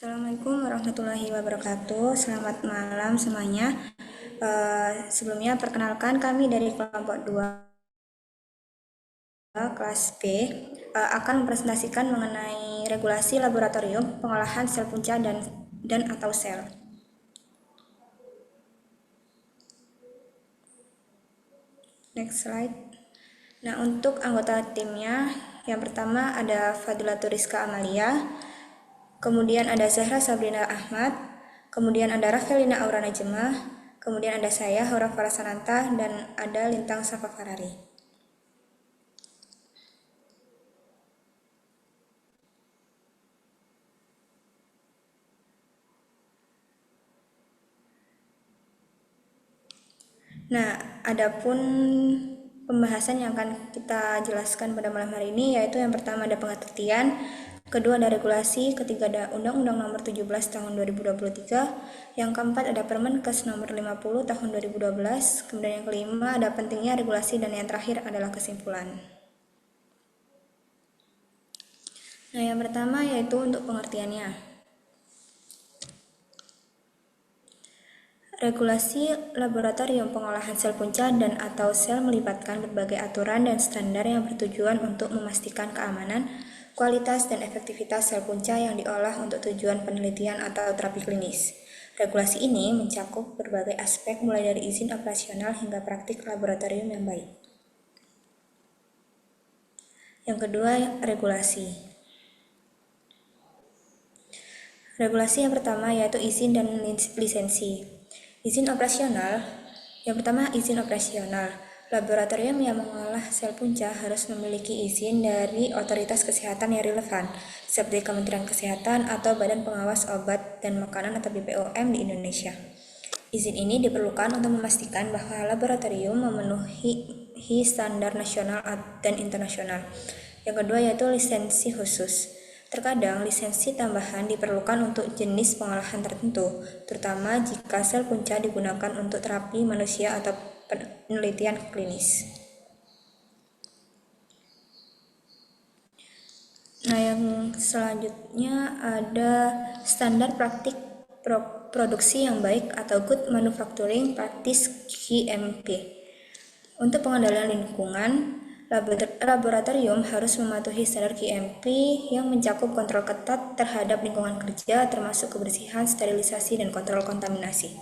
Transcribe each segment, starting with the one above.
Assalamualaikum warahmatullahi wabarakatuh. Selamat malam semuanya. Sebelumnya perkenalkan kami dari kelompok 2 kelas B akan mempresentasikan mengenai regulasi laboratorium pengolahan sel punca dan atau sel. Next slide. Nah, untuk anggota timnya, yang pertama ada Fadilatul Rizka Amalia, kemudian ada Zahra Sabrina Ahmad, kemudian ada Rafelina Aura Najmah, kemudian ada saya, Hora Farasananta, dan ada Lintang Safa Farari. Nah, adapun pembahasan yang akan kita jelaskan pada malam hari ini yaitu yang pertama ada pengertian, kedua ada regulasi, ketiga ada Undang-Undang Nomor 17 Tahun 2023, yang keempat ada Permenkes Nomor 50 Tahun 2012, kemudian yang kelima ada pentingnya regulasi, dan yang terakhir adalah kesimpulan. Nah, yang pertama yaitu untuk pengertiannya. Regulasi laboratorium pengolahan sel punca dan atau sel melibatkan berbagai aturan dan standar yang bertujuan untuk memastikan keamanan, kualitas, dan efektivitas sel punca yang diolah untuk tujuan penelitian atau terapi klinis. Regulasi ini mencakup berbagai aspek mulai dari izin operasional hingga praktik laboratorium yang baik. Yang kedua, regulasi. Regulasi yang pertama yaitu izin dan lisensi. Izin operasional. Yang pertama, izin operasional. Laboratorium yang mengolah sel punca harus memiliki izin dari otoritas kesehatan yang relevan, seperti Kementerian Kesehatan atau Badan Pengawas Obat dan Makanan atau BPOM di Indonesia. Izin ini diperlukan untuk memastikan bahwa laboratorium memenuhi standar nasional dan internasional. Yang kedua yaitu lisensi khusus. Terkadang lisensi tambahan diperlukan untuk jenis pengolahan tertentu, terutama jika sel punca digunakan untuk terapi manusia atau penelitian klinis. Nah, yang selanjutnya ada standar praktik produksi yang baik atau Good Manufacturing Practice GMP. Untuk pengendalian lingkungan, laboratorium harus mematuhi standar GMP yang mencakup kontrol ketat terhadap lingkungan kerja, termasuk kebersihan, sterilisasi, dan kontrol kontaminasi.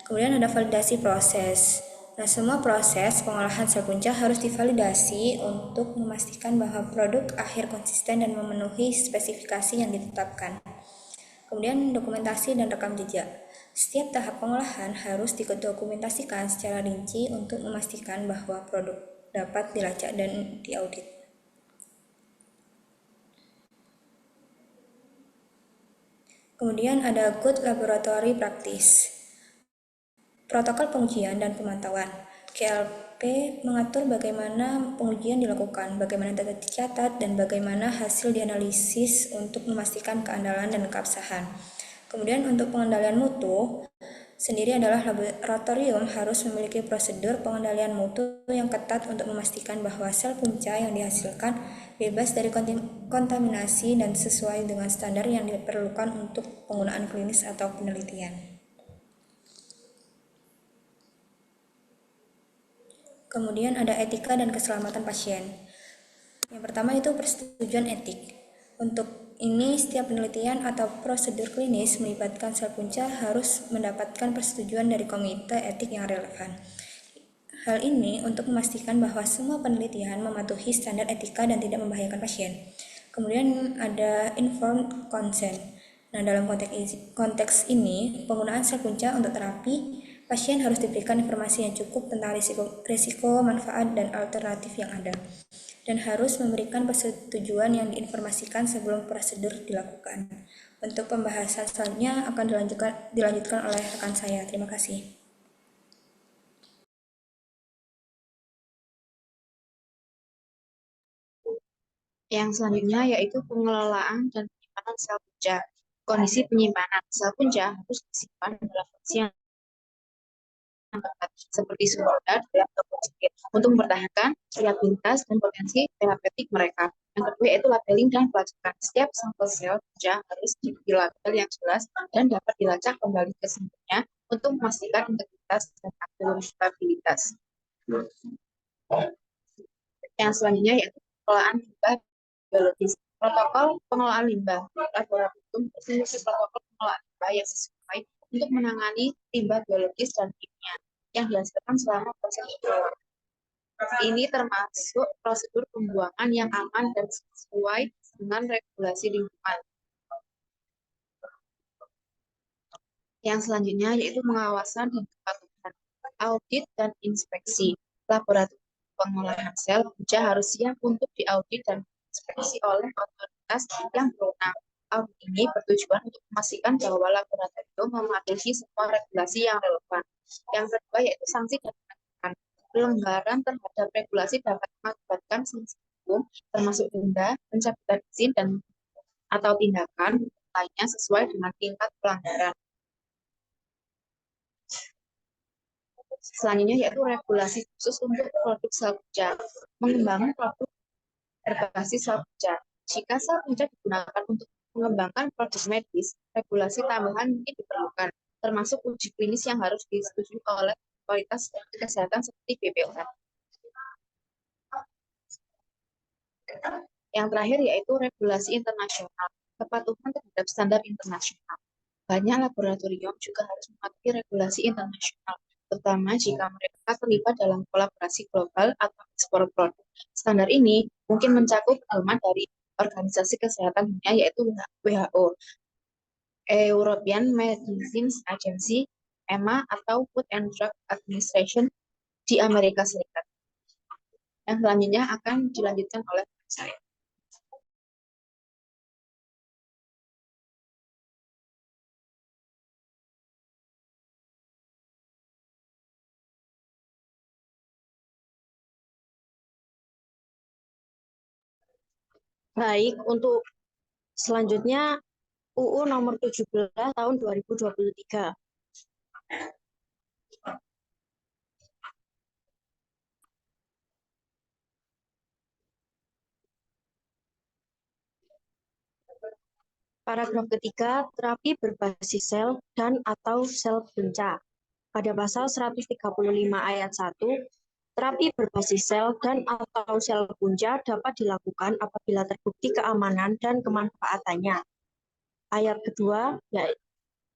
Kemudian ada validasi proses. Nah, semua proses pengolahan sel punca harus divalidasi untuk memastikan bahwa produk akhir konsisten dan memenuhi spesifikasi yang ditetapkan. Kemudian dokumentasi dan rekam jejak. Setiap tahap pengolahan harus didokumentasikan secara rinci untuk memastikan bahwa produk dapat dilacak dan diaudit. Kemudian ada Good Laboratory Practice. Protokol pengujian dan pemantauan. GLP mengatur bagaimana pengujian dilakukan, bagaimana data dicatat, dan bagaimana hasil dianalisis untuk memastikan keandalan dan keabsahan. Kemudian untuk pengendalian mutu sendiri adalah laboratorium harus memiliki prosedur pengendalian mutu yang ketat untuk memastikan bahwa sel punca yang dihasilkan bebas dari kontaminasi dan sesuai dengan standar yang diperlukan untuk penggunaan klinis atau penelitian. Kemudian ada etika dan keselamatan pasien. Yang pertama itu persetujuan etik. Untuk ini, setiap penelitian atau prosedur klinis melibatkan sel punca harus mendapatkan persetujuan dari komite etik yang relevan. Hal ini untuk memastikan bahwa semua penelitian mematuhi standar etika dan tidak membahayakan pasien. Kemudian ada informed consent. Nah, dalam konteks ini, penggunaan sel punca untuk terapi, pasien harus diberikan informasi yang cukup tentang risiko, manfaat, dan alternatif yang ada, dan harus memberikan persetujuan yang diinformasikan sebelum prosedur dilakukan. Untuk pembahasan selanjutnya akan dilanjutkan oleh rekan saya. Terima kasih. Yang selanjutnya yaitu pengelolaan dan penyimpanan sel punca. Kondisi penyimpanan sel punca harus disimpan dalam kondisi yang tepat, seperti suhu dalam topik sakit, untuk mempertahankan reliabilitas dan potensi terapeutik mereka. Yang kedua yaitu labeling dan pelacakan. Setiap sampel sel punca harus dilabel yang jelas dan dapat dilacak kembali ke sumbernya untuk memastikan integritas dan akuratabilitas. Yang selanjutnya yaitu pengelolaan limbah biologis. Protokol pengelolaan limbah laboratorium berfungsi protokol pengelolaan limbah yang sesuai untuk menangani limbah biologis dan kimia yang dihasilkan selama proses pengelolaan. Ini termasuk prosedur pembuangan yang aman dan sesuai dengan regulasi lingkungan. Yang selanjutnya yaitu pengawasan dan kepatuhan, audit dan inspeksi. Laboratorium pengolahan sel punca harus siap untuk diaudit dan diinspeksi oleh otoritas yang berwenang. Audit ini bertujuan untuk memastikan bahwa laboratorium mematuhi semua regulasi yang relevan. Yang kedua yaitu sanksi dan penegakan. Pelanggaran terhadap regulasi dapat mengakibatkan sanksi hukum, termasuk denda, pencabutan izin, dan atau tindakan lainnya sesuai dengan tingkat pelanggaran. Selanjutnya yaitu regulasi khusus untuk produk sel punca. Mengembangkan produk berbasis sel punca. Jika sel punca digunakan untuk mengembangkan produk medis, regulasi tambahan mungkin diperlukan, termasuk uji klinis yang harus disetujui oleh otoritas kesehatan seperti BPOM. Yang terakhir yaitu regulasi internasional, kepatuhan terhadap standar internasional. Banyak laboratorium juga harus mematuhi regulasi internasional, terutama jika mereka terlibat dalam kolaborasi global atau ekspor produk. Standar ini mungkin mencakup pedoman dari Organisasi Kesehatan Dunia yaitu WHO, European Medicines Agency, EMA, atau Food and Drug Administration di Amerika Serikat. Yang selanjutnya akan dilanjutkan oleh saya. Baik, untuk selanjutnya UU nomor 17 tahun 2023. Paragraf ketiga, terapi berbasis sel dan atau sel punca. Pada pasal 135 ayat 1, terapi berbasis sel dan atau sel punca dapat dilakukan apabila terbukti keamanan dan kemanfaatannya. Ayat kedua,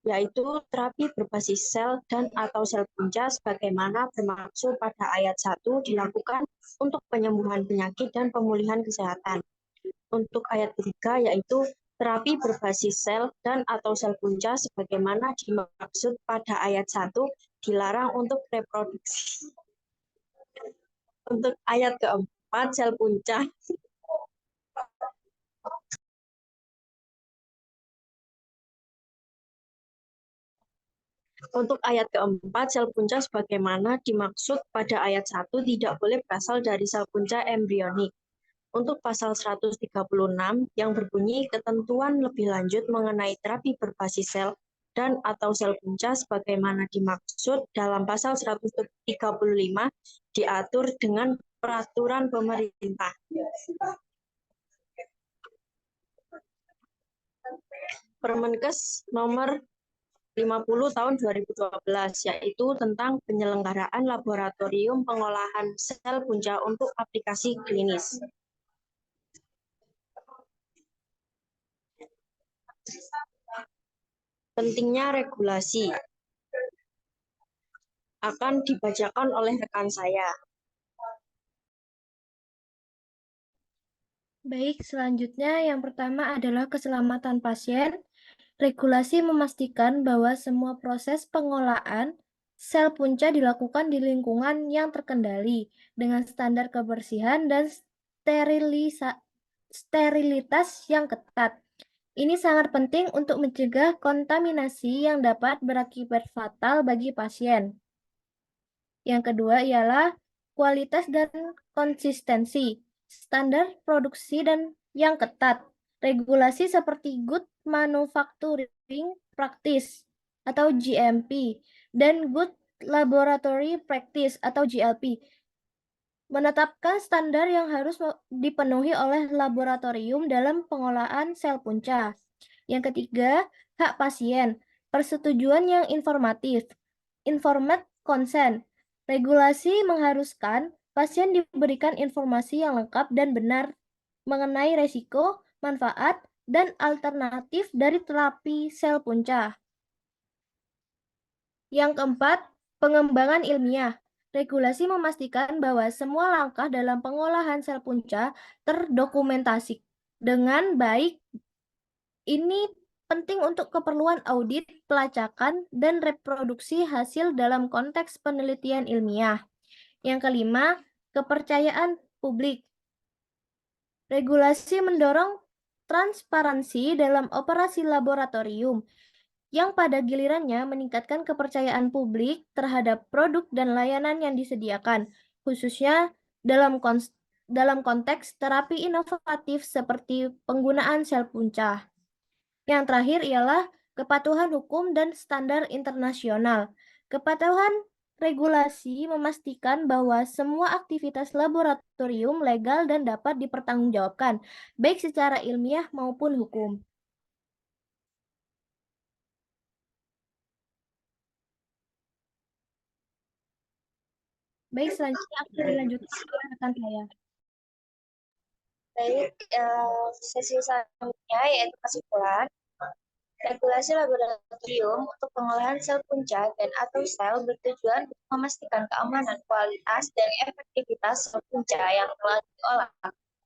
yaitu terapi berbasis sel dan atau sel punca sebagaimana bermaksud pada ayat 1 dilakukan untuk penyembuhan penyakit dan pemulihan kesehatan. Untuk ayat ketiga yaitu terapi berbasis sel dan atau sel punca sebagaimana dimaksud pada ayat 1 dilarang untuk reproduksi. Untuk ayat keempat, sel punca Untuk ayat keempat, sel punca sebagaimana dimaksud pada ayat 1 tidak boleh berasal dari sel punca embrionik. Untuk pasal 136 yang berbunyi ketentuan lebih lanjut mengenai terapi berbasis sel dan atau sel punca sebagaimana dimaksud dalam pasal 135 diatur dengan peraturan pemerintah. Permenkes nomor 50 tahun 2012, yaitu tentang penyelenggaraan laboratorium pengolahan sel punca untuk aplikasi klinis. Pentingnya regulasi akan dibacakan oleh rekan saya. Baik, selanjutnya yang pertama adalah keselamatan pasien. Regulasi memastikan bahwa semua proses pengolahan sel punca dilakukan di lingkungan yang terkendali dengan standar kebersihan dan sterilitas yang ketat. Ini sangat penting untuk mencegah kontaminasi yang dapat berakibat fatal bagi pasien. Yang kedua ialah kualitas dan konsistensi, standar produksi dan yang ketat. Regulasi seperti Good Manufacturing Practice atau GMP dan Good Laboratory Practice atau GLP menetapkan standar yang harus dipenuhi oleh laboratorium dalam pengolahan sel punca. Yang ketiga, hak pasien, persetujuan yang informatif, informed consent. Regulasi mengharuskan pasien diberikan informasi yang lengkap dan benar mengenai resiko, manfaat, dan alternatif dari terapi sel punca. Yang keempat, pengembangan ilmiah. Regulasi memastikan bahwa semua langkah dalam pengolahan sel punca terdokumentasi dengan baik. Ini penting untuk keperluan audit, pelacakan, dan reproduksi hasil dalam konteks penelitian ilmiah. Yang kelima, kepercayaan publik. Regulasi mendorong transparansi dalam operasi laboratorium yang pada gilirannya meningkatkan kepercayaan publik terhadap produk dan layanan yang disediakan, khususnya dalam konteks terapi inovatif seperti penggunaan sel punca. Yang terakhir ialah kepatuhan hukum dan standar internasional. Kepatuhan regulasi memastikan bahwa semua aktivitas laboratorium legal dan dapat dipertanggungjawabkan, baik secara ilmiah maupun hukum. Baik, selanjutnya akan dilanjutkan oleh rekan saya. Baik, sesi selanjutnya yaitu kesimpulan. Regulasi laboratorium untuk pengolahan sel punca dan atau sel bertujuan untuk memastikan keamanan, kualitas, dan efektivitas sel punca yang telah diolah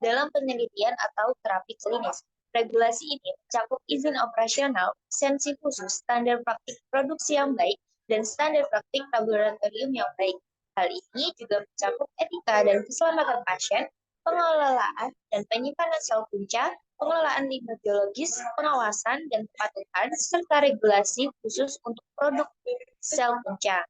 dalam penelitian atau terapi klinis. Regulasi ini mencakup izin operasional, lisensi khusus, standar praktik produksi yang baik, dan standar praktik laboratorium yang baik. Hal ini juga mencakup etika dan keselamatan pasien, pengelolaan dan penyimpanan sel punca, pengelolaan limbah biologis, pengawasan dan kepatuhan, serta regulasi khusus untuk produk sel punca.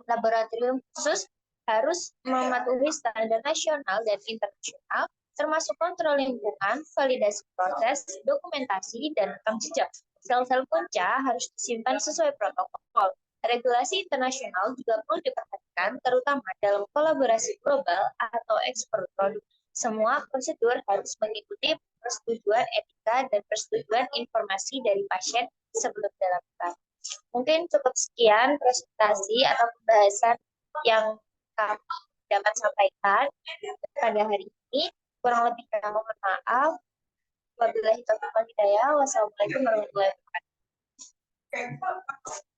Laboratorium khusus harus mematuhi standar nasional dan internasional, termasuk kontrol lingkungan, validasi proses, dokumentasi, dan rekam jejak. Sel-sel punca harus disimpan sesuai protokol. Regulasi internasional juga perlu diperhatikan, terutama dalam kolaborasi global atau ekspor produk. Semua prosedur harus mengikuti persetujuan etika dan persetujuan informasi dari pasien sebelum dilakukan. Mungkin cukup sekian presentasi atau pembahasan yang kami dapat sampaikan pada hari ini. Kurang lebih kami mohon maaf. Wabillahi taufiq wal hidayah. Wassalamualaikum warahmatullahi wabarakatuh.